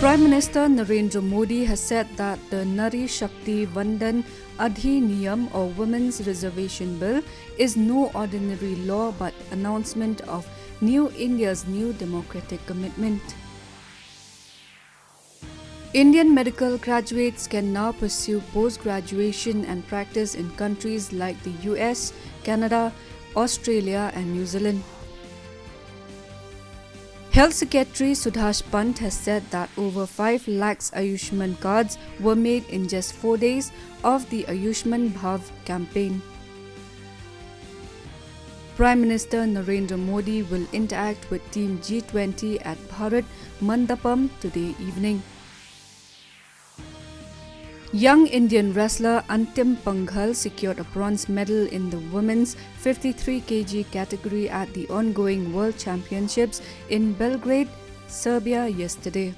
Prime Minister Narendra Modi has said that the Nari Shakti Vandan Adhiniyam or Women's Reservation Bill is no ordinary law but announcement of New India's new democratic commitment. Indian medical graduates can now pursue post-graduation and practice in countries like the US, Canada, Australia and New Zealand. Health Secretary Sudhash Pant has said that over 5 lakhs Ayushman cards were made in just 4 days of the Ayushman Bhav campaign. Prime Minister Narendra Modi will interact with Team G20 at Bharat Mandapam today evening. Young Indian wrestler Antim Panghal secured a bronze medal in the women's 53 kg category at the ongoing World Championships in Belgrade, Serbia yesterday.